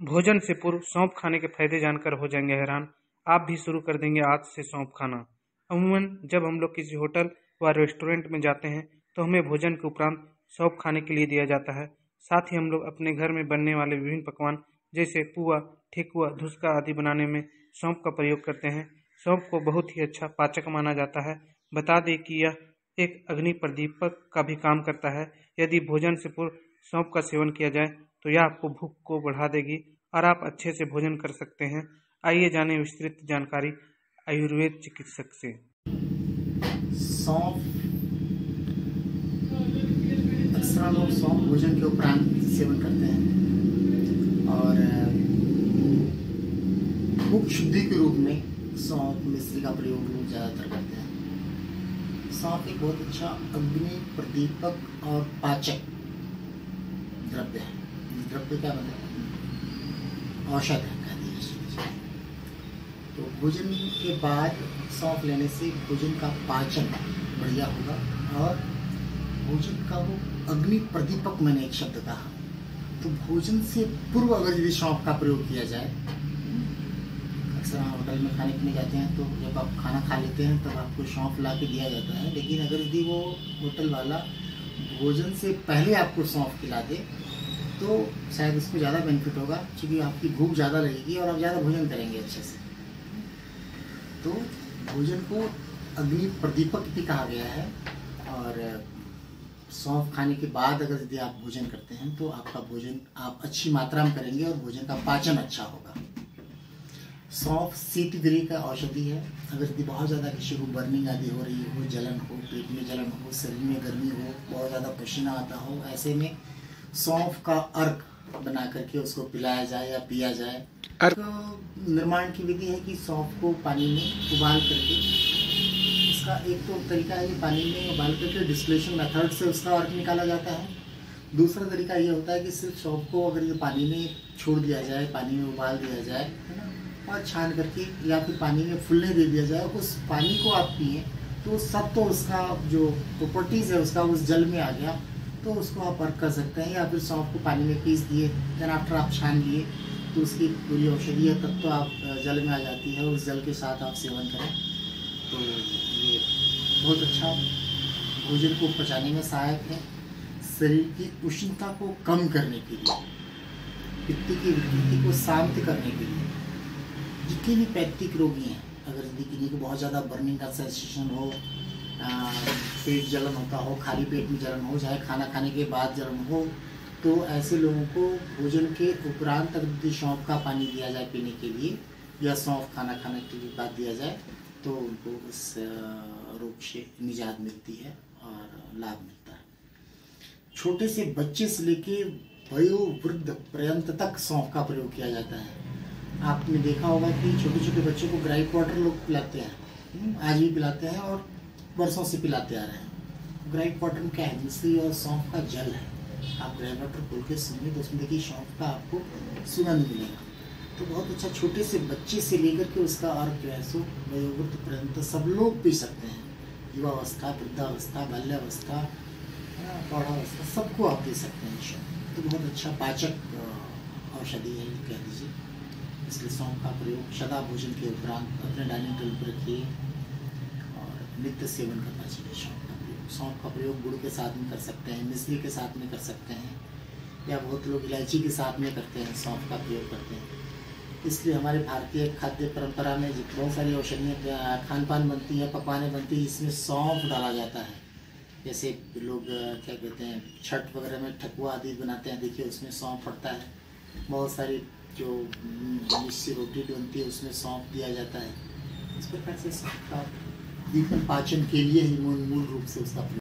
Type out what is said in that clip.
भोजन से पूर्व सौंफ खाने के फायदे जानकर हो जाएंगे हैरान। आप भी शुरू कर देंगे आज से सौंफ खाना। अमूमन जब हम लोग किसी होटल व रेस्टोरेंट में जाते हैं तो हमें भोजन के उपरांत सौंफ खाने के लिए दिया जाता है। साथ ही हम लोग अपने घर में बनने वाले विभिन्न पकवान जैसे पुआ, ठेकुआ, धुसका आदि बनाने में सौंफ का प्रयोग करते हैं। सौंफ को बहुत ही अच्छा पाचक माना जाता है। बता दें कि यह एक अग्नि प्रदीपक का भी काम करता है। यदि भोजन से पूर्व सौंफ का सेवन किया जाए तो यह आपको भूख को बढ़ा देगी और आप अच्छे से भोजन कर सकते हैं। आइए जानें विस्तृत जानकारी आयुर्वेद चिकित्सक से। सौंफ, अक्सर लोग सौंफ भोजन के उपरांत सेवन करते हैं और भूख शुद्धि के रूप में सौंफ मिश्री का प्रयोग लोग ज़्यादातर करते हैं। सौंफ एक बहुत अच्छा अग्नि प्रदीपक और पाचक द्रव्य है। द्रव्य क्या मतलब औषध है कह दीजिए। तो भोजन के बाद सौंफ लेने से भोजन का पाचन बढ़िया होगा और भोजन का वो अग्नि प्रदीपक मैंने एक शब्द कहा। तो भोजन से पूर्व अगर यदि सौंफ का प्रयोग किया जाए, अक्सर हम होटल में खाने पीने जाते हैं तो जब आप खाना खा लेते हैं तब आपको सौंफ ला के दिया जाता है। लेकिन अगर यदि वो होटल वाला भोजन से पहले आपको सौंफ खिला दे तो शायद उसको ज़्यादा बेनिफिट होगा, क्योंकि आपकी भूख ज़्यादा रहेगी और आप ज़्यादा भोजन करेंगे अच्छे से। तो भोजन को अग्नि प्रदीपक भी कहा गया है और सौंफ खाने के बाद अगर यदि आप भोजन करते हैं तो आपका भोजन आप अच्छी मात्रा में करेंगे और भोजन का पाचन अच्छा होगा। सौंफ शीतगृह का औषधि है। अगर यदि बहुत ज़्यादा किसी को बर्निंग आदि हो रही हो, जलन हो, पेट में जलन हो, शरीर में गर्मी हो, बहुत ज़्यादा पसीना आता हो, ऐसे में सौंफ का अर्क बना करके उसको पिलाया जाए या पिया जाए। तो निर्माण की विधि है कि सौंफ को पानी में उबाल करके, इसका एक तो तरीका है कि पानी में उबाल करके डिस्टिलेशन मेथड से उसका अर्क निकाला जाता है। दूसरा तरीका ये होता है कि सिर्फ सौंफ को अगर ये पानी में छोड़ दिया जाए, पानी में उबाल दिया जाए, है ना, और छान करके या फिर पानी में फूलने दे दिया जाए, उस पानी को आप पिए तो सब तो उसका जो प्रॉपर्टीज़ है उसका उस जल में आ गया, तो उसको आप अर्क कर सकते हैं। या फिर सौंफ को पानी में पीस दिए, देन आफ्टर आप छान लिए तो उसकी पूरी औषधीय तत्व तो आप जल में आ जाती है और उस जल के साथ आप सेवन करें तो ये बहुत अच्छा भोजन को पचाने में सहायक है। शरीर की उष्णता को कम करने के लिए, पित्त की विकृति को शांत करने के लिए, जितने भी पैथिक रोगी हैं, अगर यदि किसी को बहुत ज़्यादा बर्निंग का सेंसेशन हो, पेट जलन होता हो, खाली पेट में जलन हो, चाहे खाना खाने के बाद जलन हो, तो ऐसे लोगों को भोजन के उपरांत अगर यदि सौंफ का पानी दिया जाए पीने के लिए या सौंफ खाना खाने के बाद दिया जाए तो उनको इस रोग से निजात मिलती है और लाभ मिलता है। छोटे से बच्चे से लेके वयोवृद्ध पर्यंत तक सौंफ का प्रयोग किया जाता है। आपने देखा होगा कि छोटे छोटे बच्चों को ग्राइप वाटर लोग पिलाते हैं, आज भी पिलाते हैं और वर्षों से पिलाते आ रहे हैं। ग्राइप वाटर में क्या है, मिश्री और सौंफ का जल है। आप ग्राइप वाटर खोल के सुनिए तो उसमें देखिए सौंफ का आपको सुगंध मिलेगा। तो बहुत अच्छा, छोटे से बच्चे से लेकर के उसका अर्क जो है सो वयोवृद्ध पर्यंत सब लोग पी सकते हैं। युवावस्था, वृद्धावस्था, बाल्यावस्था, प्रौढ़ावस्था, सबको आप दे सकते हैं। तो बहुत अच्छा पाचक औषधि है कह दीजिए। इसलिए सौंफ का प्रयोग सदा भोजन के उपरांत अपने डाइनिंग टेबल पर रखिए और नित्य सेवन करना चाहिए। सौंफ का प्रयोग गुड़ के साथ में कर सकते हैं, मिश्री के साथ में कर सकते हैं, या बहुत लोग इलायची के साथ में करते हैं, सौंफ का प्रयोग करते हैं। इसलिए हमारे भारतीय खाद्य परंपरा में बहुत सारी औषधियाँ, खान पान बनती है, पकवानें बनती है, इसमें सौंफ डाला जाता है। जैसे लोग क्या कहते हैं, छठ वगैरह में ठकुआ आदि बनाते हैं, देखिए उसमें सौंफ पड़ता है। बहुत सारी जो मिस्सी रोटी बनती है उसमें सौंफ दिया जाता है। इस प्रकार से सौंफ का दीपन पाचन के लिए ही मूल रूप से उसका